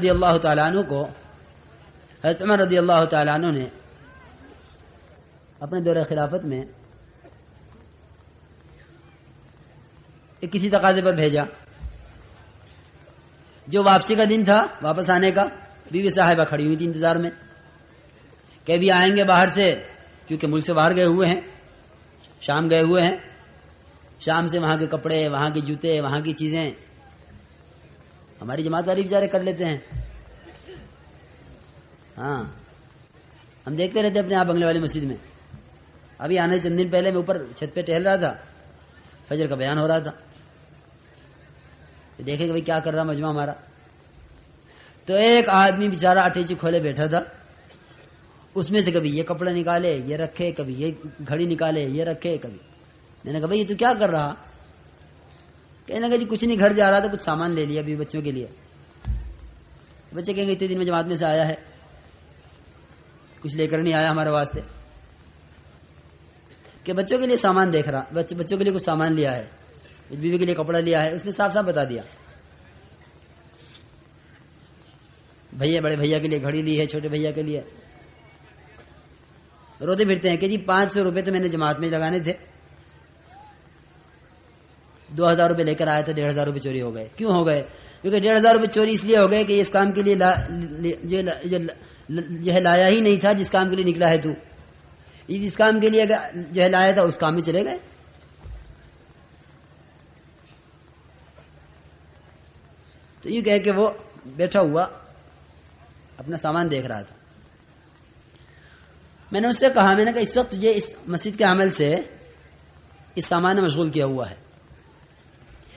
رضی اللہ تعالیٰ عنہ کو حضرت عمر رضی اللہ تعالیٰ عنہ نے اپنے دور خلافت میں ایک کسی تقاضے پر بھیجا. جو واپسی کا دن تھا، واپس آنے کا، بیوی صاحبہ کھڑی ہوئی تھی انتظار میں کہ بھی آئیں گے باہر سے، کیونکہ ملک سے باہر گئے ہوئے ہیں، شام گئے ہوئے ہیں. شام سے وہاں کے کپڑے، وہاں کے جوتے، وہاں کی چیزیں ہماری جماعت والی بیچارے کر لیتے ہیں. ہاں، ہم دیکھتے رہتے اپنے آپ بنگلے والی مسجد میں. ابھی آنے چند دن پہلے میں اوپر چھت پہ ٹہل رہا تھا، فجر کا بیان ہو رہا تھا، دیکھے کہ بھائی کیا کر رہا مجمع ہمارا. تو ایک آدمی بیچارہ اٹیچی کھولے بیٹھا تھا، اس میں سے کبھی یہ کپڑا نکالے یہ رکھے، کبھی یہ گھڑی نکالے یہ رکھے. کبھی میں نے کہا بھائی یہ تو کیا کر رہا؟ کہنے لگا جی کچھ نہیں، گھر جا رہا تھا، کچھ سامان لے لیا ابھی بچوں کے لیے. بچے کہیں گے اتنے دن میں جماعت میں سے آیا ہے، کچھ لے کر نہیں آیا ہمارے واسطے. کہ بچوں کے لیے سامان دیکھ رہا، بچوں کے لیے کچھ سامان لیا ہے، بیوی کے لیے کپڑا لیا ہے. اس نے صاف صاف بتا دیا، بھیا بڑے بھیا کے لیے گھڑی لی ہے، چھوٹے بھیا کے لیے. روتے پھرتے ہیں کہ جی 500 روپے تو میں نے جماعت میں لگانے تھے، 2000 روپے لے کر آیا تھا، 1500 روپے چوری ہو گئے. کیوں ہو گئے؟ کیونکہ 1500 روپے چوری اس لیے ہو گئے کہ اس کام کے لیے جو ہے لایا ہی نہیں تھا، جس کام کے لیے نکلا ہے تو. جس کام کے لیے جو ہے لایا تھا اس کام میں چلے گئے. تو یہ کہہ کہ وہ بیٹھا ہوا اپنا سامان دیکھ رہا تھا. میں نے اس سے کہا، میں نے کہا اس وقت تجھے اس مسجد کے عمل سے اس سامان نے مشغول کیا ہوا ہے.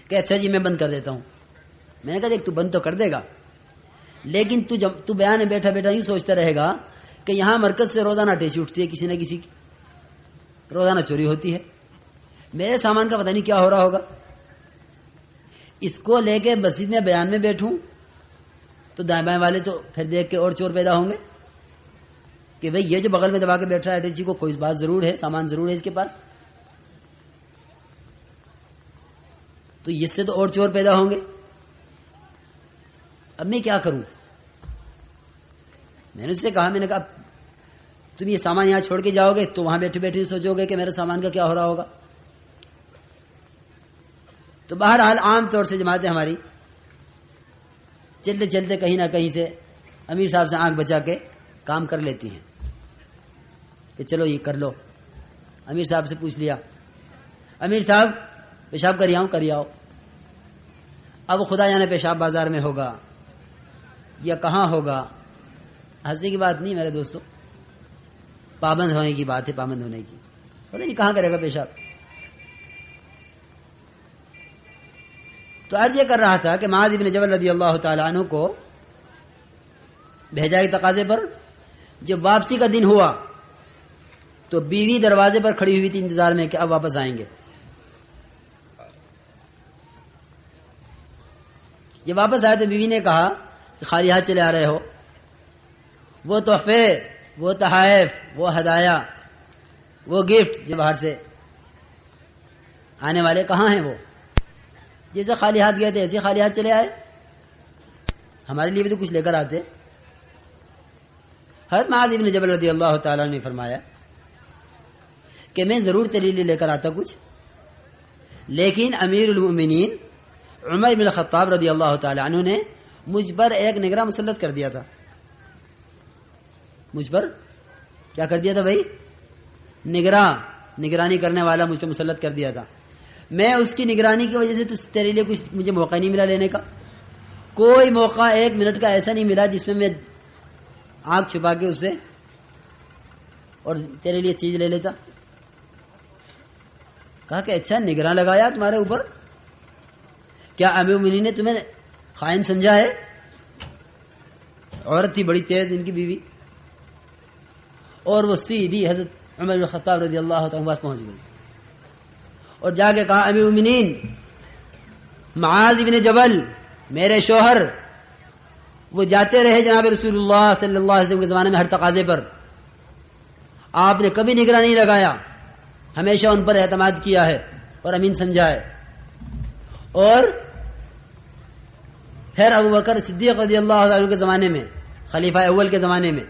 کہ اچھا جی میں بند کر دیتا ہوں. میں نے کہا دیکھ تو بند تو کر دے گا، لیکن تو بیان میں بیٹھا بیٹھا ہی سوچتا رہے گا کہ یہاں مرکز سے روزانہ ٹیچی اٹھتی ہے کسی نہ کسی کی، روزانہ چوری ہوتی ہے، میرے سامان کا پتہ نہیں کیا ہو رہا ہوگا. اس کو لے کے مسجد میں بیان میں بیٹھوں تو دائیں بائیں والے تو پھر دیکھ کے اور چور پیدا ہوں گے کہ بھئی یہ جو بغل میں دبا کے بیٹھ رہا ہے اٹیچی کو، کوئی بات ضرور ہے، سامان ضرور ہے اس کے پاس. تو اس سے تو اور چور پیدا ہوں گے. اب میں کیا کروں؟ میں نے اس سے کہا، میں نے کہا تم یہ سامان یہاں چھوڑ کے جاؤ گے تو وہاں بیٹھے بیٹھے سوچو گے کہ میرے سامان کا کیا ہو رہا ہوگا. تو بہرحال عام طور سے جماعتیں ہماری چلتے چلتے کہیں نہ کہیں سے امیر صاحب سے آنکھ بچا کے کام کر لیتی ہیں کہ چلو یہ کر لو. امیر صاحب سے پوچھ لیا، امیر صاحب پیشاب کر آؤ. اب خدا جانے پیشاب بازار میں ہوگا یا کہاں ہوگا. ہنسنے کی بات نہیں میرے دوستوں، پابند ہونے کی بات ہے، پابند ہونے کی. پتہ نہیں کہاں کرے گا پیشاب. تو عرض یہ کر رہا تھا کہ معاذ بن جبل رضی اللہ تعالیٰ عنہ کو بھیجا کے تقاضے پر. جب واپسی کا دن ہوا تو بیوی دروازے پر کھڑی ہوئی تھی انتظار میں کہ اب واپس آئیں گے. جب واپس آئے تو بیوی نے کہا کہ خالی ہاتھ چلے آ رہے ہو، وہ تحفے، وہ تحائف، وہ ہدایہ، وہ گفٹ جو باہر سے آنے والے کہاں ہیں؟ وہ جیسے خالی ہاتھ گئے تھے ایسے خالی ہاتھ چلے آئے. ہمارے لیے بھی تو کچھ لے کر آتے. حضرت معاذ بن جبل رضی اللہ تعالیٰ نے فرمایا کہ میں ضرور تیرے لیے لے کر آتا کچھ، لیکن امیر المؤمنین عمر بن الخطاب رضی اللہ تعالیٰ عنہ نے مجھ پر ایک نگراں مسلط کر دیا تھا. مجھ پر کیا کر دیا تھا بھائی؟ نگرانی کرنے والا مجھ پر مسلط کر دیا تھا. میں اس کی نگرانی کی وجہ سے تو تیرے لیے کچھ مجھے موقع نہیں ملا لینے کا. کوئی موقع 1 منٹ کا ایسا نہیں ملا جس میں آنکھ چھپا کے اسے اور تیرے لیے چیز لے لیتا. کہا کہ اچھا نگراں لگایا تمہارے اوپر، کیا امیر المؤمنین نے تمہیں خائن سمجھا ہے؟ عورت تھی بڑی تیز ان کی بیوی، اور وہ سیدھی حضرت عمر بن خطاب رضی اللہ عنہ کے پاس پہنچ گئی اور جا کے کہا امیر المؤمنین معاذ بن جبل میرے شوہر وہ جاتے رہے جناب رسول اللہ صلی اللہ علیہ وسلم کے زمانے میں ہر تقاضے پر، آپ نے کبھی نگراں نہیں لگایا، ہمیشہ ان پر اعتماد کیا ہے اور امین سمجھا ہے. اور پھر ابو بکر صدیق رضی اللہ عنہ کے زمانے میں، خلیفہ اول کے زمانے میں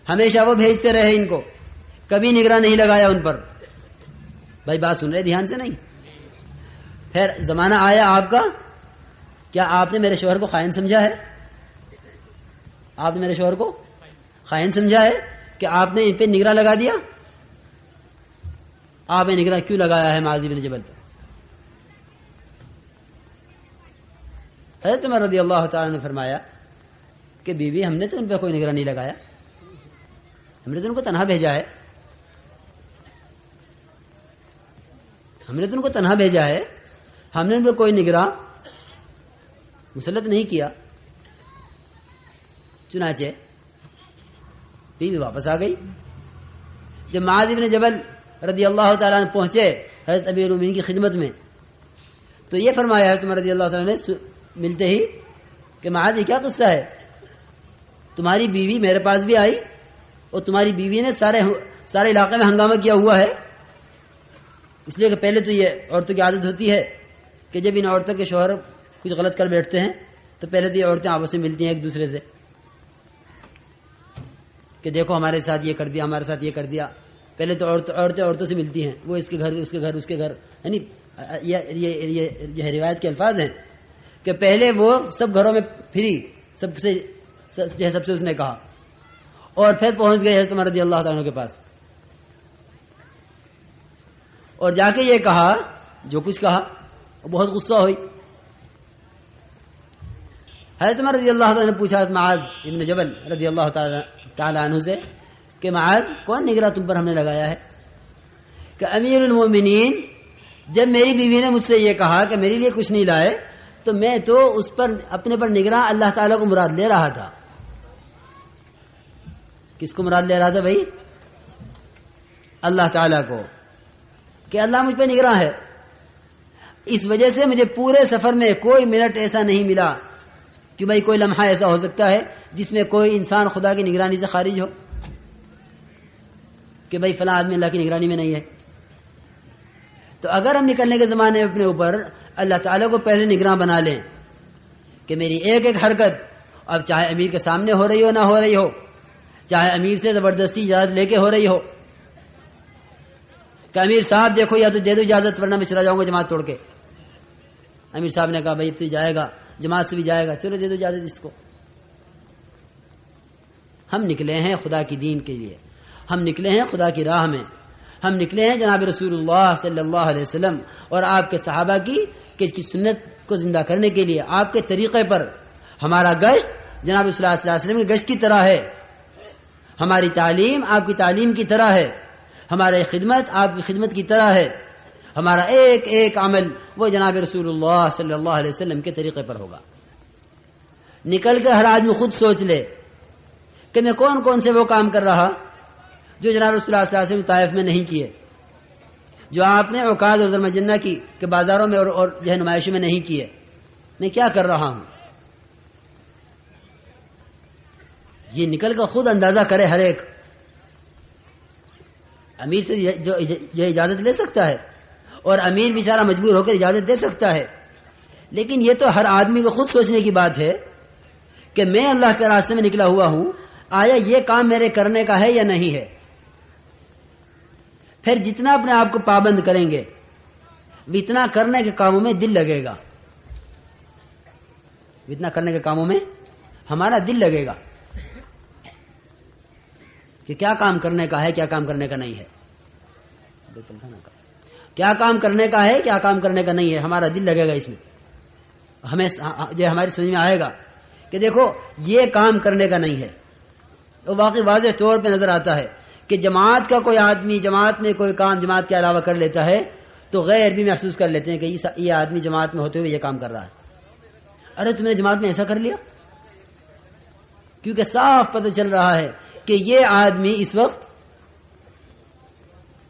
ہمیشہ وہ بھیجتے رہے ان کو، کبھی نگراں نہیں لگایا ان پر. بھائی بات سن رہے دھیان سے؟ نہیں. پھر زمانہ آیا آپ کا، کیا آپ نے میرے شوہر کو خائن سمجھا ہے؟ آپ نے میرے شوہر کو خائن سمجھا ہے کہ آپ نے ان پہ نگراں لگا دیا؟ آپ نے نگراں کیوں لگایا ہے معاذ بن جبل پہ؟ حضرت عمر رضی اللہ تعالیٰ نے فرمایا کہ بیوی ہم نے تو ان پہ کوئی نگراں نہیں لگایا، ہم نے تو ان کو تنہا بھیجا ہے، ہم نے تو ان کو تنہا بھیجا ہے، ہم نے ان پہ کوئی نگراں مسلط نہیں کیا. چنانچہ بیوی واپس آ گئی. جب معاذ بن جبل رضی اللہ تعالیٰ عنہ پہنچے حضرت امیر المومنین کی خدمت میں تو یہ فرمایا حضرت عمر رضی اللہ تعالیٰ نے ملتے ہی کہ معاذ یہ کیا قصہ ہے؟ تمہاری بیوی میرے پاس بھی آئی اور تمہاری بیوی نے سارے علاقے میں ہنگامہ کیا ہوا ہے. اس لیے کہ پہلے تو یہ عورتوں کی عادت ہوتی ہے کہ جب ان عورتوں کے شوہر کچھ غلط کر بیٹھتے ہیں تو پہلے تو یہ عورتیں آپس میں ملتی ہیں ایک دوسرے سے کہ دیکھو ہمارے ساتھ یہ کر دیا، ہمارے ساتھ یہ کر دیا. پہلے تو عورتیں عورتوں سے ملتی ہیں، وہ اس کے گھر اس کے گھر اس کے گھر، یعنی یہ روایت کے الفاظ ہیں کہ پہلے وہ سب گھروں میں پھری سب سے اس نے کہا اور پھر پہنچ گئے حضرت عمر رضی اللہ تعالیٰ کے پاس اور جا کے یہ کہا جو کچھ کہا. بہت غصہ ہوئی. حضرت عمر رضی اللہ تعالیٰ نے پوچھا معاذ ابن جبل رضی اللہ تعالیٰ عنہ سے کہ معاذ کون نگراں تم پر ہم نے لگایا ہے؟ کہ امیر المومنین جب میری بیوی نے مجھ سے یہ کہا کہ میرے لیے کچھ نہیں لائے تو میں تو اس پر اپنے پر نگراں اللہ تعالیٰ کو مراد لے رہا تھا. کس کو مراد لے رہا تھا بھائی؟ اللہ تعالیٰ کو، کہ اللہ مجھ پہ نگراں ہے. اس وجہ سے مجھے پورے سفر میں کوئی منٹ ایسا نہیں ملا کہ بھائی کوئی لمحہ ایسا ہو سکتا ہے جس میں کوئی انسان خدا کی نگرانی سے خارج ہو کہ بھائی فلاں آدمی اللہ کی نگرانی میں نہیں ہے. تو اگر ہم نکلنے کے زمانے میں اپنے اوپر اللہ تعالیٰ کو پہلے نگراں بنا لیں کہ میری ایک ایک حرکت، اب چاہے امیر کے سامنے ہو رہی ہو نہ ہو رہی ہو، چاہے امیر سے زبردستی اجازت لے کے ہو رہی ہو کہ امیر صاحب دیکھو یا تو دے دو اجازت ورنہ میں چلا جاؤں گا جماعت توڑ کے. امیر صاحب نے کہا بھائی اب تو جائے گا، جماعت سے بھی جائے گا، چلو دے دو اجازت اس کو. ہم نکلے ہیں خدا کی دین کے لیے، ہم نکلے ہیں خدا کی راہ میں، ہم نکلے ہیں جناب رسول اللہ صلی اللہ علیہ وسلم اور آپ کے صحابہ کی سنت کو زندہ کرنے کے لیے. آپ کے طریقے پر ہمارا گشت جناب رسول اللہ صلی اللہ علیہ وسلم کے گشت کی طرح ہے، ہماری تعلیم آپ کی تعلیم کی طرح ہے، ہماری خدمت آپ کی خدمت کی طرح ہے، ہمارا ایک ایک عمل وہ جناب رسول اللہ صلی اللہ علیہ وسلم کے طریقے پر ہوگا. نکل کر ہر آدمی خود سوچ لے کہ میں کون کون سے وہ کام کر رہا جو جناب رسول اللہ صلی اللہ علیہ وسلم طائف میں نہیں کیے، جو آپ نے عکاظ اور ذوالمجنہ کی کہ بازاروں میں اور جو ہے نمائشوں میں نہیں کیے. میں کیا کر رہا ہوں؟ یہ نکل کر خود اندازہ کرے ہر ایک. امیر سے جو اجازت لے سکتا ہے اور امیر بیچارہ مجبور ہو کر اجازت دے سکتا ہے، لیکن یہ تو ہر آدمی کو خود سوچنے کی بات ہے کہ میں اللہ کے راستے میں نکلا ہوا ہوں، آیا یہ کام میرے کرنے کا ہے یا نہیں ہے. پھر جتنا اپنے آپ کو پابند کریں گے اتنا کرنے کے کاموں میں دل لگے گا، اتنا کرنے کے کاموں میں ہمارا دل لگے گا کہ کیا کام کرنے کا ہے کیا کام کرنے کا نہیں ہے، کیا کام کرنے کا ہے کیا کام کرنے کا نہیں ہے. ہمارا دل لگے گا اس میں، ہمیں جو ہماری سمجھ میں آئے گا کہ دیکھو یہ کام کرنے کا نہیں ہے. تو واقعی واضح طور پہ نظر آتا ہے کہ جماعت کا کوئی آدمی جماعت میں کوئی کام جماعت کے علاوہ کر لیتا ہے تو غیر بھی محسوس کر لیتے ہیں کہ یہ آدمی جماعت میں ہوتے ہوئے یہ کام کر رہا ہے. ارے تم نے جماعت میں ایسا کر لیا، کیونکہ صاف پتہ چل رہا ہے کہ یہ آدمی اس وقت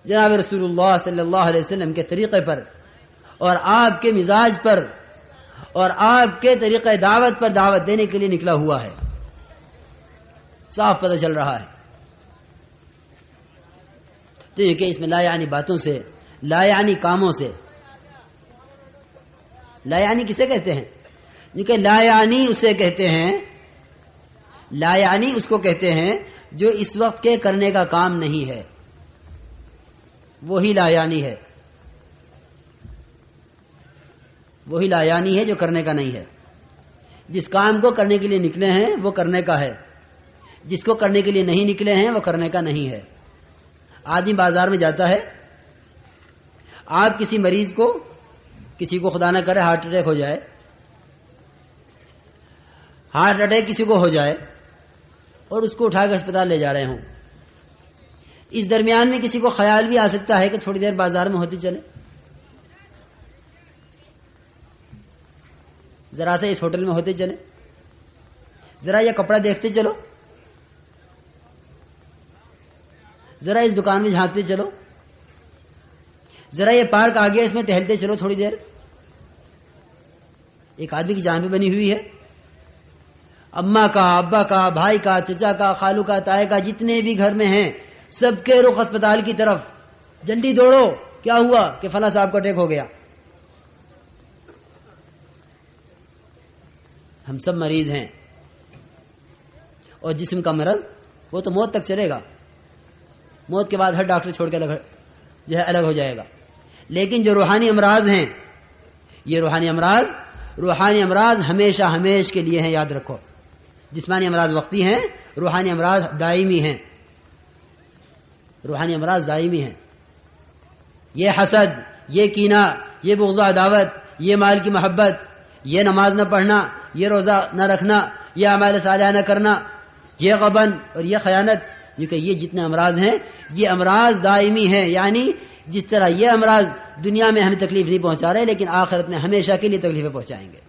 جناب رسول اللہ صلی اللہ علیہ وسلم کے طریقے پر اور آپ کے مزاج پر اور آپ کے طریقہ دعوت پر دعوت دینے کے لیے نکلا ہوا ہے. صاف پتہ چل رہا ہے. تو یہ کہ اس میں لا یعنی باتوں سے، لا یعنی کاموں سے، لا یعنی کسے کہتے ہیں؟ کہ لا یعنی اسے کہتے ہیں، لا یعنی اس کو کہتے ہیں جو اس وقت کے کرنے کا کام نہیں ہے، وہی لا یعنی ہے، وہی لا یعنی ہے جو کرنے کا نہیں ہے۔ جس کام کو کرنے کے لیے نکلے ہیں وہ کرنے کا ہے، جس کو کرنے کے لیے نہیں نکلے ہیں وہ کرنے کا نہیں ہے۔ آدمی بازار میں جاتا ہے، آپ کسی مریض کو، کسی کو خدا نہ کرے ہارٹ اٹیک ہو جائے، ہارٹ اٹیک کسی کو ہو جائے اور اس کو اٹھا کر اسپتال لے جا رہے ہوں، اس درمیان میں کسی کو خیال بھی آ سکتا ہے کہ تھوڑی دیر بازار میں ہوتی چلے، ذرا سے اس ہوٹل میں ہوتے چلے، ذرا یہ کپڑا دیکھتے چلو، ذرا اس دکان میں جھانکتے چلو، ذرا یہ پارک آ گیا اس میں ٹہلتے چلو تھوڑی دیر۔ ایک آدمی کی جان بھی بنی ہوئی ہے، اماں کا، ابا کا، بھائی کا، چچا کا، خالو کا، تائے کا، جتنے بھی گھر میں ہیں سب کے رخ اسپتال کی طرف، جلدی دوڑو، کیا ہوا کہ فلاں صاحب کو اٹیک ہو گیا۔ ہم سب مریض ہیں، اور جسم کا مرض وہ تو موت تک چلے گا، موت کے بعد ہر ڈاکٹر چھوڑ کے الگ ہو جائے گا، لیکن جو روحانی امراض ہیں، یہ روحانی امراض ہمیشہ ہمیش کے لیے ہیں، یاد رکھو۔ جسمانی امراض وقتی ہیں، روحانی امراض دائمی ہیں، روحانی امراض دائمی ہیں۔ یہ حسد، یہ کینہ، یہ بغض و عداوت، یہ مال کی محبت، یہ نماز نہ پڑھنا، یہ روزہ نہ رکھنا، یہ اعمال صالحہ نہ کرنا، یہ غبن اور یہ خیانت، یہ جتنے امراض ہیں یہ امراض دائمی ہیں، یعنی جس طرح یہ امراض دنیا میں ہمیں تکلیف نہیں پہنچا رہے لیکن آخرت میں ہمیشہ کے لیے تکلیفیں پہنچائیں گے۔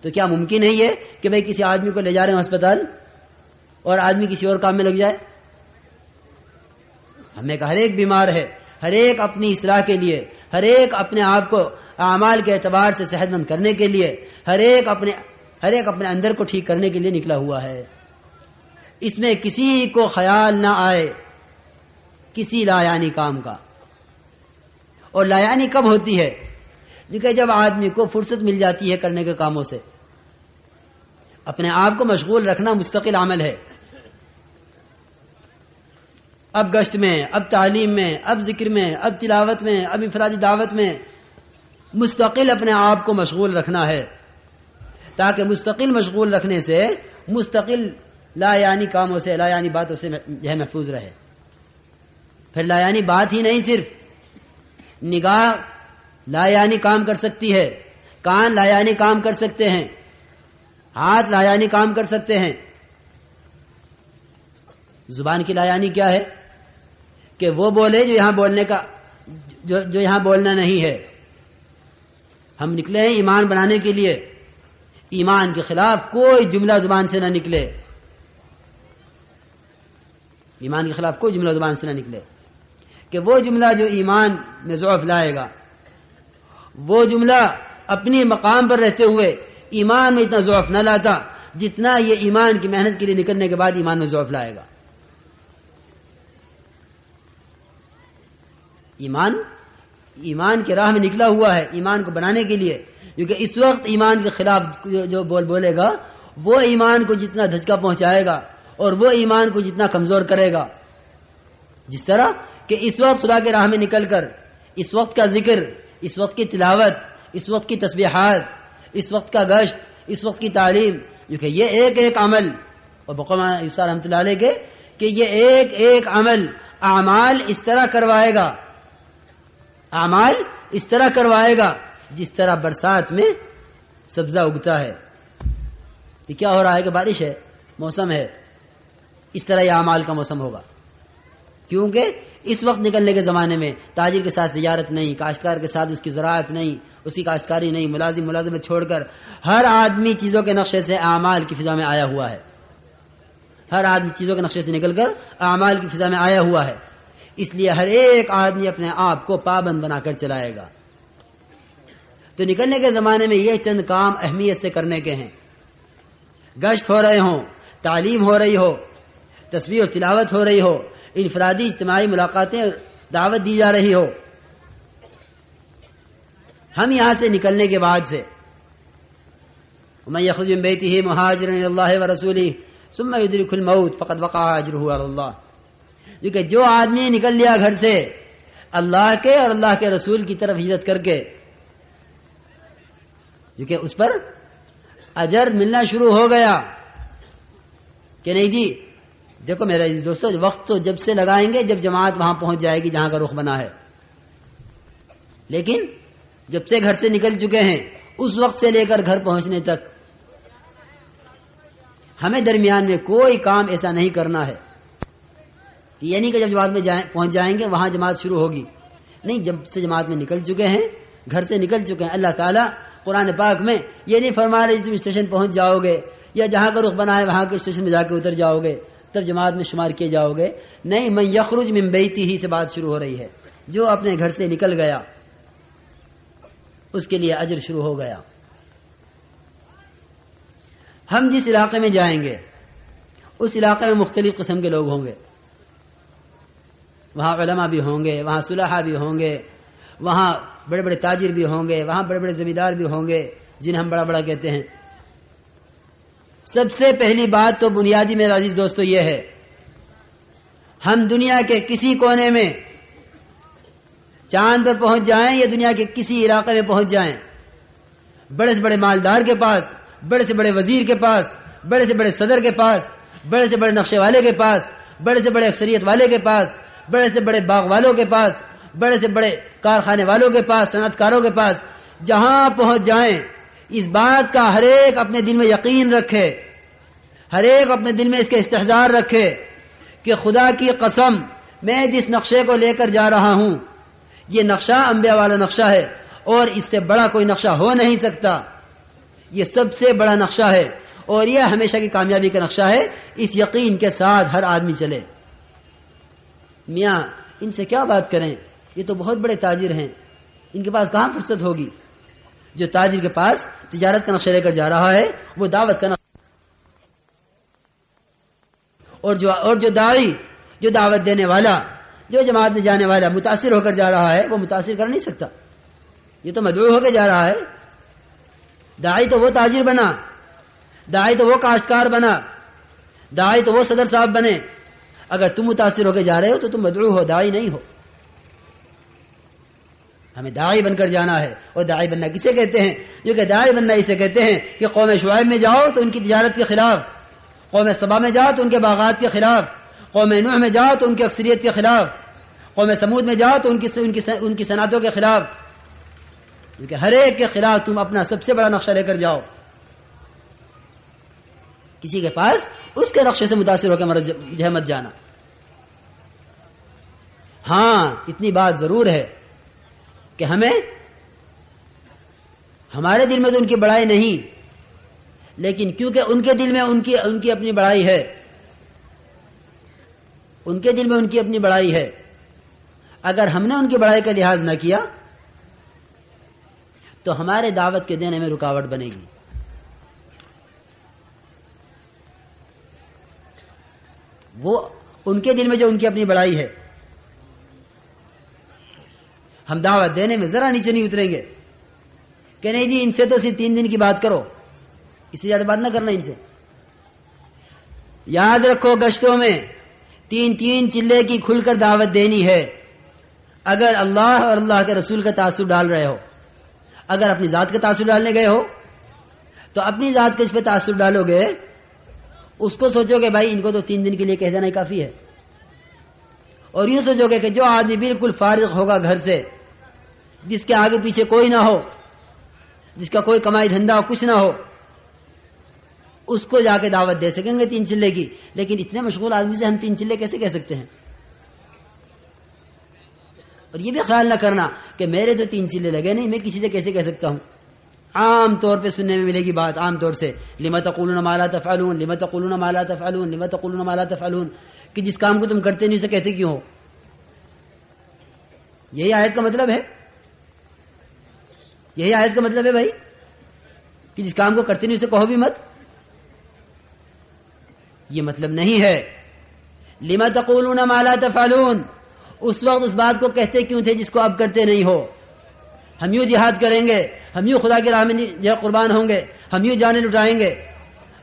تو کیا ممکن ہے یہ کہ بھئی کسی آدمی کو لے جا رہے ہیں ہسپتال اور آدمی کسی اور کام میں لگ جائے؟ ہمیں ہر ایک بیمار ہے، ہر ایک اپنی اصلاح کے لیے، ہر ایک اپنے آپ کو اعمال کے اعتبار سے صحت مند کرنے کے لیے، ہر ایک اپنے اندر کو ٹھیک کرنے کے لیے نکلا ہوا ہے۔ اس میں کسی کو خیال نہ آئے کسی لا یعنی کام کا۔ اور لا یعنی کب ہوتی ہے؟ کہ جب آدمی کو فرصت مل جاتی ہے کرنے کے کاموں سے۔ اپنے آپ کو مشغول رکھنا مستقل عمل ہے۔ اب گشت میں، اب تعلیم میں، اب ذکر میں، اب تلاوت میں، اب انفرادی دعوت میں مستقل اپنے آپ کو مشغول رکھنا ہے، تاکہ مستقل مشغول رکھنے سے مستقل لا یعنی کاموں سے، لا یعنی باتوں سے محفوظ رہے۔ پھر لا یعنی بات ہی نہیں، صرف نگاہ لا یعنی کام کر سکتی ہے، کان لا یعنی کام کر سکتے ہیں، ہاتھ لا یعنی کام کر سکتے ہیں۔ زبان کی لا یعنی کیا ہے؟ کہ وہ بولے جو یہاں بولنے کا جو یہاں بولنا نہیں ہے۔ ہم نکلے ہیں ایمان بنانے کے لیے، ایمان کے خلاف کوئی جملہ زبان سے نہ نکلے، ایمان کے خلاف کوئی جملہ زبان سے نہ نکلے، کہ وہ جملہ جو ایمان میں ضعف لائے گا، وہ جملہ اپنی مقام پر رہتے ہوئے ایمان میں اتنا ضعف نہ لاتا جتنا یہ ایمان کی محنت کے لیے نکلنے کے بعد ایمان میں ضعف لائے گا۔ ایمان کی راہ میں نکلا ہوا ہے ایمان کو بنانے کے لیے، کیونکہ اس وقت ایمان کے خلاف جو بولے گا وہ ایمان کو جتنا دھچکا پہنچائے گا اور وہ ایمان کو جتنا کمزور کرے گا۔ جس طرح کہ اس وقت خدا کے راہ میں نکل کر اس وقت کا ذکر، اس وقت کی تلاوت، اس وقت کی تسبیحات، اس وقت کا گشت، اس وقت کی تعلیم، کیونکہ یہ ایک ایک عمل، اور بقومہ یوسف رحمۃ اللہ علیہ کے کہ یہ ایک ایک عمل اعمال اس طرح کروائے گا، اعمال اس طرح کروائے گا جس طرح برسات میں سبزہ اگتا ہے۔ تو کیا ہو رہا ہے کہ بارش ہے، موسم ہے، اس طرح یہ اعمال کا موسم ہوگا، کیونکہ اس وقت نکلنے کے زمانے میں تاجر کے ساتھ تجارت نہیں، کاشتکار کے ساتھ اس کی زراعت نہیں، اس کی کاشتکاری نہیں، ملازمت چھوڑ کر ہر آدمی چیزوں کے نقشے سے اعمال کی فضا میں آیا ہوا ہے، ہر آدمی چیزوں کے نقشے سے نکل کر اعمال کی فضا میں آیا ہوا ہے۔ اس لیے ہر ایک آدمی اپنے آپ کو پابند بنا کر چلائے گا۔ تو نکلنے کے زمانے میں یہ چند کام اہمیت سے کرنے کے ہیں، گشت ہو رہے ہوں، تعلیم ہو رہی ہو، تسبیح و تلاوت ہو رہی ہو، انفرادی اجتماعی ملاقاتیں، دعوت دی جا رہی ہو، ہم یہاں سے نکلنے کے بعد سے ومن یخرج من بیتہ مہاجرا الی اللہ ورسولہ ثم یدرکہ الموت فقد وقع اجرہ علی اللہ، کیونکہ جو آدمی نکل لیا گھر سے اللہ کے اور اللہ کے رسول کی طرف ہجرت کر کے، کیونکہ اس پر اجر ملنا شروع ہو گیا کہ نہیں جی دیکھو میرے دوستو، وقت تو جب سے لگائیں گے جب جماعت وہاں پہنچ جائے گی جہاں کا رخ بنا ہے، لیکن جب سے گھر سے نکل چکے ہیں اس وقت سے لے کر گھر پہنچنے تک ہمیں درمیان میں کوئی کام ایسا نہیں کرنا ہے کہ یعنی کہ جب جماعت میں پہنچ جائیں گے وہاں جماعت شروع ہوگی، نہیں، جب سے جماعت میں نکل چکے ہیں، گھر سے نکل چکے ہیں، اللہ تعالیٰ قرآن پاک میں یہ نہیں فرما رہے تم اسٹیشن پہنچ جاؤ گے یا جہاں کا رخ بنا ہے وہاں کے اسٹیشن میں جا کے اتر جاؤ گے تب جماعت میں شمار کیے جاؤ گے، نہیں، من یخرج من بیتہ سے بات شروع ہو رہی ہے، جو اپنے گھر سے نکل گیا اس کے لیے اجر شروع ہو گیا۔ ہم جس علاقے میں جائیں گے اس علاقے میں مختلف قسم کے لوگ ہوں گے، وہاں علماء بھی ہوں گے، وہاں صلحاء بھی ہوں گے، وہاں بڑے بڑے تاجر بھی ہوں گے، وہاں بڑے بڑے زمیندار بھی ہوں گے جنہیں ہم بڑا بڑا کہتے ہیں۔ سب سے پہلی بات تو بنیادی میرے عزیز دوستو یہ ہے، ہم دنیا کے کسی کونے میں چاند پر پہنچ جائیں یا دنیا کے کسی علاقے میں پہنچ جائیں، بڑے سے بڑے مالدار کے پاس، بڑے سے بڑے وزیر کے پاس، بڑے سے بڑے صدر کے پاس، بڑے سے بڑے نقشے والے کے پاس، بڑے سے بڑے اکثریت والے کے پاس، بڑے سے بڑے باغ والوں کے پاس، بڑے سے بڑے کارخانے والوں کے پاس، صنعت کاروں کے پاس، جہاں پہنچ جائیں اس بات کا ہر ایک اپنے دل میں یقین رکھے، ہر ایک اپنے دل میں اس کے استحضار رکھے کہ خدا کی قسم میں جس نقشے کو لے کر جا رہا ہوں یہ نقشہ انبیاء والا نقشہ ہے اور اس سے بڑا کوئی نقشہ ہو نہیں سکتا، یہ سب سے بڑا نقشہ ہے اور یہ ہمیشہ کی کامیابی کا نقشہ ہے، اس یقین کے ساتھ ہر آدمی چلے۔ میاں ان سے کیا بات کریں، یہ تو بہت بڑے تاجر ہیں، ان کے پاس کہاں فرصت ہوگی؟ جو تاجر کے پاس تجارت کا نقشہ لے کر جا رہا ہے وہ دعوت کا نقشہ، اور جو داعی، جو دعوت دینے والا، جو جماعت میں جانے والا متاثر ہو کر جا رہا ہے وہ متاثر کر نہیں سکتا، یہ تو مدعو ہو کے جا رہا ہے۔ داعی تو وہ تاجر بنا، داعی تو وہ کاشتکار بنا، داعی تو وہ صدر صاحب بنے، اگر تم متاثر ہو کے جا رہے ہو تو تم مدعو ہو، داعی نہیں ہو۔ ہمیں داعی بن کر جانا ہے، اور داعی بننا کسے کہتے ہیں؟ جو کہ داعی بننا اسے کہتے ہیں کہ قوم شعیب میں جاؤ تو ان کی تجارت کے خلاف، قوم سبا میں جاؤ تو ان کے باغات کے خلاف، قوم نوح میں جاؤ تو ان کی اکثریت کے خلاف، قوم سمود میں جاؤ تو ان کی صنعتوں کے خلاف، کیونکہ ہر ایک کے خلاف تم اپنا سب سے بڑا نقشہ لے کر جاؤ۔ کسی کے پاس اس کے نقشے سے متاثر ہو کے مت جانا۔ ہاں اتنی بات ضرور ہے کہ ہمارے دل میں تو ان کی بڑائی نہیں، لیکن کیونکہ ان کے دل میں ان کی اپنی بڑائی ہے، ان کے دل میں ان کی اپنی بڑائی ہے، اگر ہم نے ان کی بڑائی کا لحاظ نہ کیا تو ہمارے دعوت کے دینے میں رکاوٹ بنے گی۔ وہ ان کے دل میں جو ان کی اپنی بڑائی ہے، ہم دعوت دینے میں ذرا نیچے نہیں اتریں گے کہ نہیں جی ان سے تو صرف 3 دن کی بات کرو، اس سے زیادہ بات نہ کرنا ان سے۔ یاد رکھو گشتوں میں 3 چلے کی کھل کر دعوت دینی ہے۔ اگر اللہ اور اللہ کے رسول کا تعصب ڈال رہے ہو، اگر اپنی ذات کا تعصب ڈالنے گئے ہو تو اپنی ذات کے اس پہ تعصب ڈالو گے، اس کو سوچو کہ بھائی ان کو تو 3 دن کے لیے کہہ دینا ہی کافی ہے، اور یوں سوچو گے کہ جو آدمی بالکل فارغ ہوگا گھر سے، جس کے آگے پیچھے کوئی نہ ہو، جس کا کوئی کمائی دھندا کچھ نہ ہو، اس کو جا کے دعوت دے سکیں گے 3 چلے کی، لیکن اتنے مشغول آدمی سے ہم 3 چلے کیسے کہہ سکتے ہیں؟ اور یہ بھی خیال نہ کرنا کہ میرے تو 3 چلے لگے نہیں، میں کسی سے کیسے کہہ سکتا ہوں۔ عام طور پہ سننے میں ملے گی بات، عام طور سے لِمَ تَقُولُونَ مَا لَا تَفْعَلُونَ لِمَ تَقُولُونَ مَا لَا تَفْعَلُونَ لِمَ تَقُولُونَ مَا لَا تَفْعَلُونَ، کہ جس کام کو تم کرتے نہیں اسے کہتے کیوں ہو؟ یہی آیت کا مطلب ہے، یہی آیت کا مطلب ہے بھائی کہ جس کام کو کرتے نہیں اسے کہو بھی مت، یہ مطلب نہیں ہے۔ لِمَ تَقُولُونَ مَا لَا تَفْعَلُونَ، اس وقت اس بات کو کہتے کیوں تھے جس کو اب کرتے نہیں ہو؟ ہم یوں جہاد کریں گے، ہم یوں خدا کی راہ میں جو قربان ہوں گے، ہم یوں جانیں لٹائیں گے.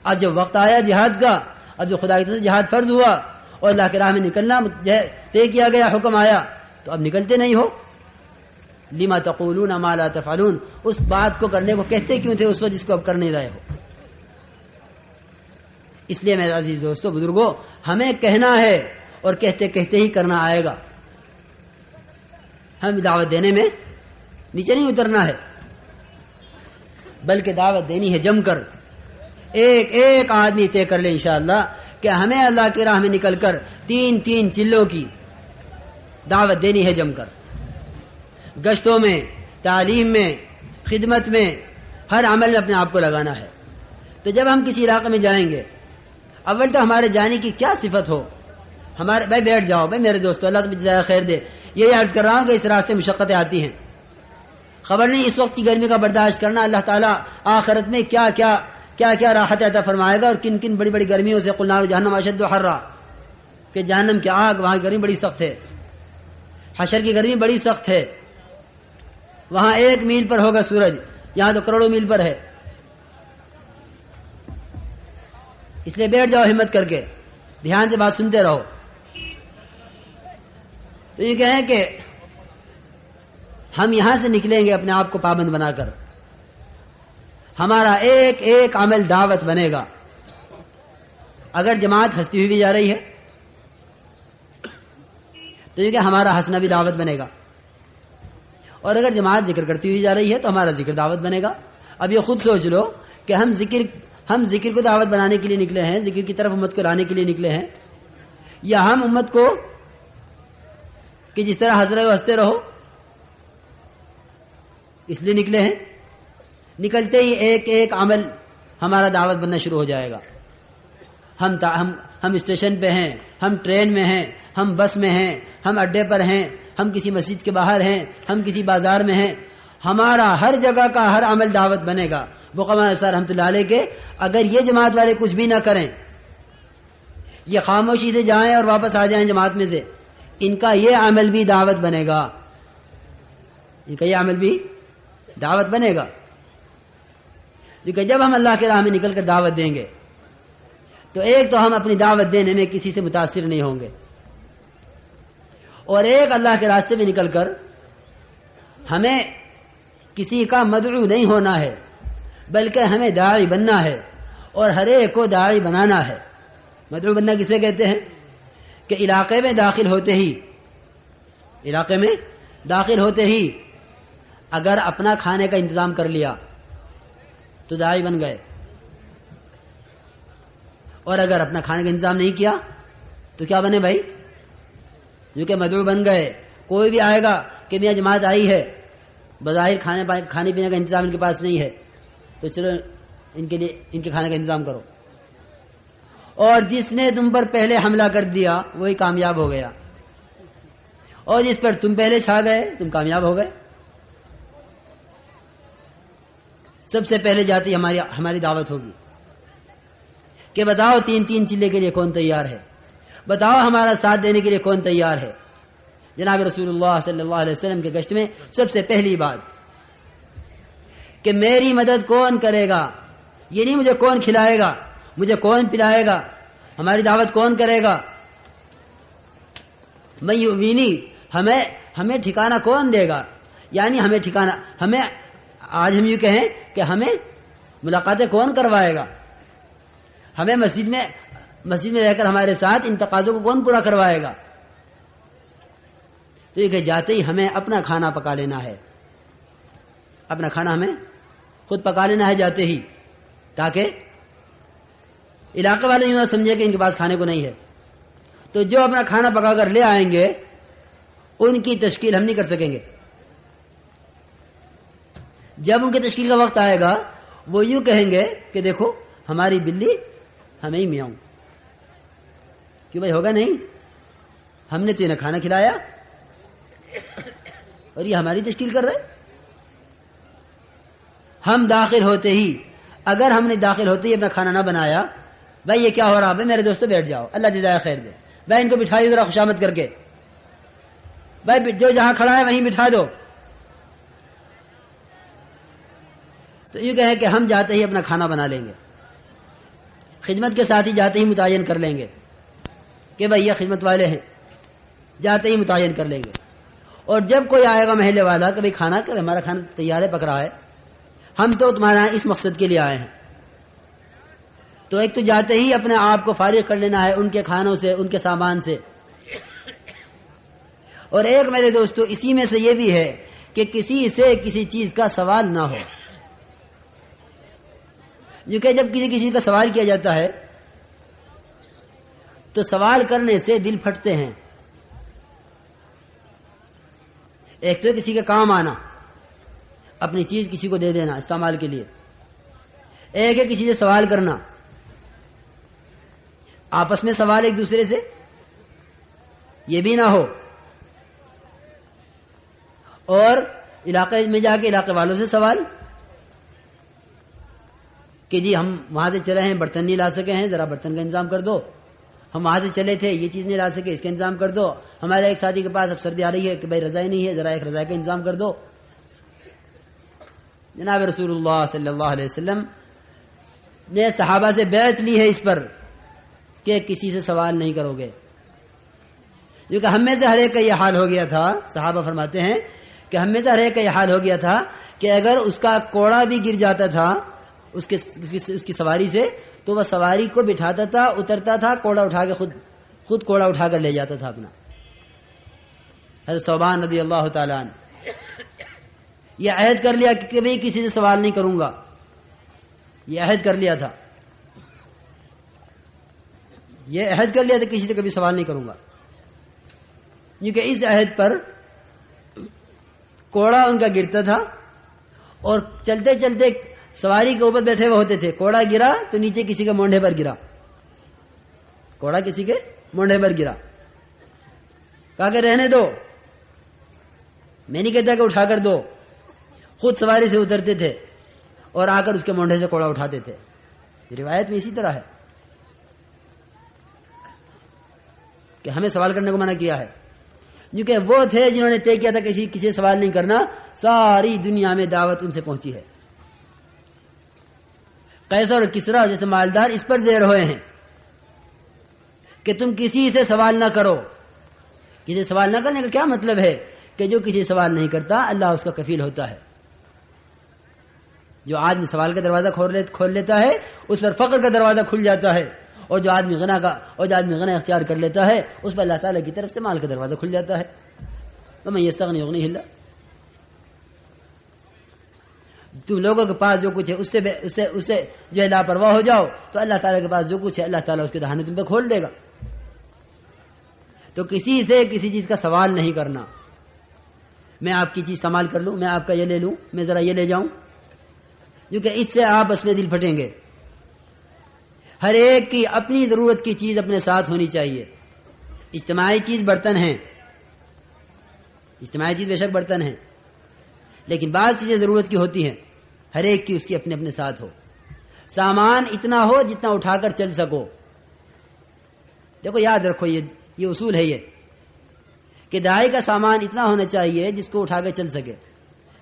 اب جب وقت آیا جہاد کا، اب جو خدا کی طرف سے جہاد فرض ہوا اور اللہ کی راہ میں نکلنا طے کیا گیا، حکم آیا، تو اب نکلتے نہیں ہو. لما تقولون ما لا تفعلون، اس بات کو کرنے کو کہتے کیوں تھے اس وقت جس کو اب کر نہیں رہے ہو. اس لیے میرے عزیز دوستو بزرگوں، ہمیں کہنا ہے اور کہتے کہتے ہی کرنا آئے گا. ہم دعوت دینے میں نیچے نہیں اترنا ہے، بلکہ دعوت دینی ہے جم کر. ایک ایک آدمی طے کر لے انشاءاللہ کہ ہمیں اللہ کی راہ میں نکل کر 3 چلوں کی دعوت دینی ہے جم کر. گشتوں میں، تعلیم میں، خدمت میں، ہر عمل میں اپنے آپ کو لگانا ہے. تو جب ہم کسی علاقے میں جائیں گے، اول تو ہمارے جانے کی کیا صفت ہو. ہمارے بھائی بیٹھ جاؤ بھائی میرے دوستو، اللہ تمہیں جزائے خیر دے. یہی عرض کر رہا ہوں کہ اس راستے مشقتیں آتی ہیں، خبر نہیں اس وقت کی گرمی کا برداشت کرنا اللہ تعالیٰ آخرت میں کیا کیا راحت عطا فرمائے گا، اور کن کن بڑی بڑی گرمیوں سے. قل نار جہنم اشد حرا، کہ جہنم کی آگ وہاں کی گرمی بڑی سخت ہے. حشر کی گرمی بڑی سخت ہے، وہاں 1 میل پر ہوگا سورج، یہاں تو کروڑوں میل پر ہے. اس لیے بیٹھ جاؤ ہمت کر کے، دھیان سے بات سنتے رہو. تو یہ کہیں کہ ہم یہاں سے نکلیں گے اپنے آپ کو پابند بنا کر. ہمارا ایک ایک عمل دعوت بنے گا. اگر جماعت ہنستی ہوئی بھی جا رہی ہے تو یہ کہ ہمارا ہنسنا بھی دعوت بنے گا، اور اگر جماعت ذکر کرتی ہوئی جا رہی ہے تو ہمارا ذکر دعوت بنے گا. اب یہ خود سوچ لو کہ ہم ذکر کو دعوت بنانے کے لیے نکلے ہیں، ذکر کی طرف امت کو لانے کے لیے نکلے ہیں، یا ہم امت کو کہ جس طرح ہنس رہے ہو ہنستے رہو اس لیے نکلے ہیں. نکلتے ہی ایک ایک عمل ہمارا دعوت بننا شروع ہو جائے گا. ہم اسٹیشن پہ ہیں، ہم ٹرین میں ہیں، ہم بس میں ہیں، ہم اڈے پر ہیں، ہم کسی مسجد کے باہر ہیں، ہم کسی بازار میں ہیں، ہمارا ہر جگہ کا ہر عمل دعوت بنے گا. بقمان صاحب رحمۃ اللہ علیہ کے اگر یہ جماعت والے کچھ بھی نہ کریں، یہ خاموشی سے جائیں اور واپس آ جائیں جماعت میں سے، ان کا یہ عمل بھی دعوت بنے گا. ان کا یہ عمل بھی دعوت بنے گا. کیونکہ جب ہم اللہ کی راہ میں نکل کر دعوت دیں گے تو ایک تو ہم اپنی دعوت دینے میں کسی سے متاثر نہیں ہوں گے، اور ایک اللہ کے راستے میں نکل کر ہمیں کسی کا مدعو نہیں ہونا ہے، بلکہ ہمیں داعی بننا ہے اور ہر ایک کو داعی بنانا ہے. مدعو بننا کسے کہتے ہیں؟ کہ علاقے میں داخل ہوتے ہی اگر اپنا کھانے کا انتظام کر لیا تو داعی بن گئے، اور اگر اپنا کھانے کا انتظام نہیں کیا تو کیا بنے بھائی؟ جو کہ مدعو بن گئے. کوئی بھی آئے گا کہ میاں جماعت آئی ہے، بظاہر کھانے پینے کا انتظام ان کے پاس نہیں ہے، تو چلو ان کے کھانے کا انتظام کرو. اور جس نے تم پر پہلے حملہ کر دیا وہی کامیاب ہو گیا، اور جس پر تم پہلے چھا گئے تم کامیاب ہو گئے. سب سے پہلے جاتی ہماری دعوت ہوگی کہ بتاؤ 3 چلے کے لیے کون تیار ہے، بتاؤ ہمارا ساتھ دینے کے لیے کون تیار ہے. جناب رسول اللہ صلی اللہ علیہ وسلم کے گشت میں سب سے پہلی بات کہ میری مدد کون کرے گا، یہ نہیں مجھے کون کھلائے گا، مجھے کون پلائے گا، ہماری دعوت کون کرے گا. میں یؤمنی، ہمیں ٹھکانہ کون دے گا، یعنی ہمیں آج ہم یوں کہیں کہ ہمیں ملاقاتیں کون کروائے گا، ہمیں مسجد میں رہ کر ہمارے ساتھ ان تقاضوں کو کون پورا کروائے گا. تو یہ کہ جاتے ہی ہمیں اپنا کھانا پکا لینا ہے، اپنا کھانا ہمیں خود پکا لینا ہے جاتے ہی، تاکہ علاقے والے یوں نہ سمجھے کہ ان کے پاس کھانے کو نہیں ہے. تو جو اپنا کھانا پکا کر لے آئیں گے ان کی تشکیل ہم نہیں کر سکیں گے. جب ان کی تشکیل کا وقت آئے گا وہ یوں کہیں گے کہ دیکھو ہماری بلی ہمیں ہی میاؤں، کیوں بھائی ہوگا نہیں، ہم نے تو انہیں کھانا کھلایا اور یہ ہماری تشکیل کر رہے. ہم داخل ہوتے ہی اپنا کھانا نہ بنایا، بھائی یہ کیا ہو رہا ہے، میرے دوستو بیٹھ جاؤ اللہ جزائے خیر دے، بھائی ان کو بٹھائیے ذرا خوشامد کر کے، بھائی جو جہاں کھڑا ہے وہیں بٹھا دو. تو یہ کہے کہ ہم جاتے ہی اپنا کھانا بنا لیں گے، خدمت کے ساتھ ہی جاتے ہی متعین کر لیں گے کہ بھائی یہ خدمت والے ہیں، جاتے ہی متعین کر لیں گے. اور جب کوئی آئے گا محلے والا کہ بھائی کھانا کہ ہمارا کھانا تیار ہے، پک رہا ہے، ہم تو تمہارے یہاں اس مقصد کے لیے آئے ہیں، تو ایک تو جاتے ہی اپنے آپ کو فارغ کر لینا ہے ان کے کھانوں سے، ان کے سامان سے. اور ایک میرے دوستو اسی میں سے یہ بھی ہے کہ کسی سے کسی چیز کا سوال نہ ہو. جو کہ جب کسی چیز کا سوال کیا جاتا ہے تو سوال کرنے سے دل پھٹتے ہیں. ایک تو کسی کے کام آنا، اپنی چیز کسی کو دے دینا استعمال کے لیے، ایک ہے کسی سے سوال کرنا، آپس میں سوال ایک دوسرے سے یہ بھی نہ ہو، اور علاقے میں جا کے علاقے والوں سے سوال کہ جی ہم وہاں سے چلے ہیں، برتن نہیں لا سکے ہیں، ذرا برتن کا انتظام کر دو. ہم وہاں سے چلے تھے، یہ چیز نہیں لا سکے، اس کا انتظام کر دو. ہمارے ایک ساتھی کے پاس اب سردی آ رہی ہے کہ بھائی رضائی نہیں ہے، ذرا ایک رضائی کا انتظام کر دو. جناب رسول اللہ صلی اللہ علیہ وسلم نے صحابہ سے بیعت لی ہے اس پر کہ کسی سے سوال نہیں کرو گے، کیونکہ ہم میں سے ہر ایک کا یہ حال ہو گیا تھا. صحابہ فرماتے ہیں کہ ہم میں سے ہر ایک کا یہ حال ہو گیا تھا کہ اگر اس کا کوڑا بھی گر جاتا تھا اس کی سواری سے تو وہ سواری کو بٹھاتا تھا، اترتا تھا، کوڑا اٹھا کے خود کوڑا اٹھا کر لے جاتا تھا اپنا. حضرت ثوبان رضی اللہ تعالیٰ عنہ یہ عہد کر لیا کہ بھئی کسی سے سوال نہیں کروں گا، یہ عہد کر لیا تھا، یہ عہد کر لیا تھا کسی سے کبھی سوال نہیں کروں گا. کیونکہ اس عہد پر کوڑا ان کا گرتا تھا اور چلتے چلتے سواری کے اوپر بیٹھے ہوئے ہوتے تھے، کوڑا گرا تو نیچے کسی کے مونڈے پر گرا، کوڑا کسی کے مونڈے پر گرا، کہا کہ رہنے دو، میں نہیں کہتا کہ اٹھا کر دو. خود سواری سے اترتے تھے اور آ کر اس کے مونڈے سے کوڑا اٹھاتے تھے. روایت میں اسی طرح ہے کہ ہمیں سوال کرنے کو منع کیا ہے، کیونکہ وہ تھے جنہوں نے طے کیا تھا کسی سے سوال نہیں کرنا. ساری دنیا میں دعوت ان سے پہنچی ہے. قیصر اور کسریٰ جیسے مالدار اس پر زیر ہوئے ہیں کہ تم کسی سے سوال نہ کرو. کسی سے سوال نہ کرنے کا کیا مطلب ہے کہ جو کسی سے سوال نہیں کرتا اللہ اس کا کفیل ہوتا ہے. جو آدمی سوال کا دروازہ کھول لیتا ہے اس پر فقر کا دروازہ کھل جاتا ہے، اور جو آدمی غنا اختیار کر لیتا ہے اس پر اللہ تعالیٰ کی طرف سے مال کا دروازہ کھل جاتا ہے. وَمَن يَسْتَغْنِ يُغْنِهِ اللَّهُ. تم لوگوں کے پاس جو کچھ ہے اس سے جو ہے لاپرواہ ہو جاؤ تو اللہ تعالیٰ کے پاس جو کچھ ہے اللہ تعالیٰ اس کے دہانے تم پہ کھول دے گا. تو کسی سے کسی چیز کا سوال نہیں کرنا. میں آپ کی چیز استعمال کر لوں، میں آپ کا یہ لے لوں، میں ذرا یہ لے جاؤں، کیونکہ اس سے آپس میں دل پھٹیں گے. ہر ایک کی اپنی ضرورت کی چیز اپنے ساتھ ہونی چاہیے. اجتماعی چیز برتن ہیں، اجتماعی چیز بے شک برتن ہیں، لیکن بعض چیزیں ضرورت کی ہوتی ہیں، ہر ایک کی اس کی اپنے اپنے ساتھ ہو. سامان اتنا ہو جتنا اٹھا کر چل سکو. دیکھو یاد رکھو یہ اصول ہے یہ کہ داعی کا سامان اتنا ہونا چاہیے جس کو اٹھا کر چل سکے.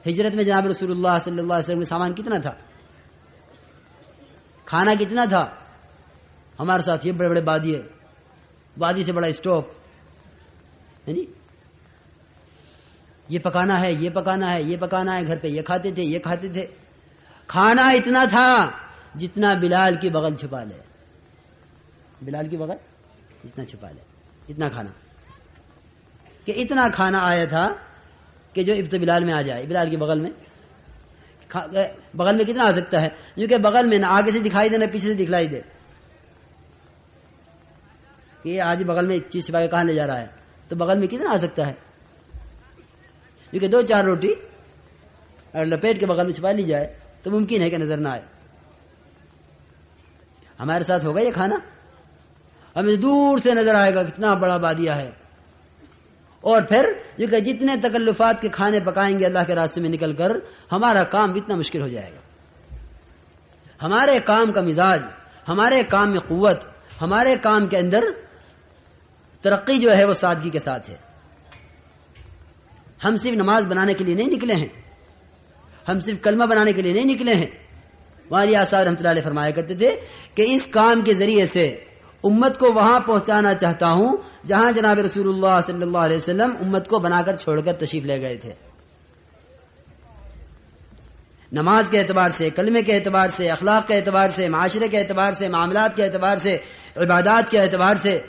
ہجرت میں جناب رسول اللہ صلی اللہ علیہ وسلم کا سامان کتنا تھا، کھانا کتنا تھا. ہمارے ساتھ یہ بڑے بڑے وادی سے بڑا اسٹوپ، یہ پکانا ہے، یہ پکانا ہے، یہ پکانا ہے، گھر پہ یہ کھاتے تھے، یہ کھاتے تھے. کھانا اتنا تھا جتنا بلال کی بغل چھپا لے، بلال کی بغل اتنا چھپا لے، اتنا کھانا. کہ اتنا کھانا آیا تھا کہ جو اب تو بلال میں آ جائے، بلال کی بغل میں کتنا آ سکتا ہے، کیونکہ بغل میں نہ آگے سے دکھائی دے نہ پیچھے سے دکھلائی دے کہ یہ آج بغل میں چیز چھپا کے کہاں لے جا رہا ہے، تو بغل میں کتنا آ سکتا ہے. کیونکہ 2-4 روٹی اور لپیٹ کے بغل میں چھپا لی جائے تو ممکن ہے کہ نظر نہ آئے. ہمارے ساتھ ہوگا یہ کھانا، ہمیں دور سے نظر آئے گا کتنا بڑا بادیہ ہے. اور پھر کہ جتنے تکلفات کے کھانے پکائیں گے اللہ کے راستے میں نکل کر ہمارا کام اتنا مشکل ہو جائے گا. ہمارے کام کا مزاج، ہمارے کام میں قوت، ہمارے کام کے اندر ترقی جو ہے وہ سادگی کے ساتھ ہے. ہم صرف نماز بنانے کے لیے نہیں نکلے ہیں، ہم صرف کلمہ بنانے کے لیے نہیں نکلے ہیں. والی آثار رحمۃ اللہ علیہ فرمایا کرتے تھے کہ اس کام کے ذریعے سے امت کو وہاں پہنچانا چاہتا ہوں جہاں جناب رسول اللہ صلی اللہ علیہ وسلم امت کو بنا کر چھوڑ کر تشریف لے گئے تھے. نماز کے اعتبار سے، کلمے کے اعتبار سے، اخلاق کے اعتبار سے، معاشرے کے اعتبار سے، معاملات کے اعتبار سے، عبادات کے اعتبار سے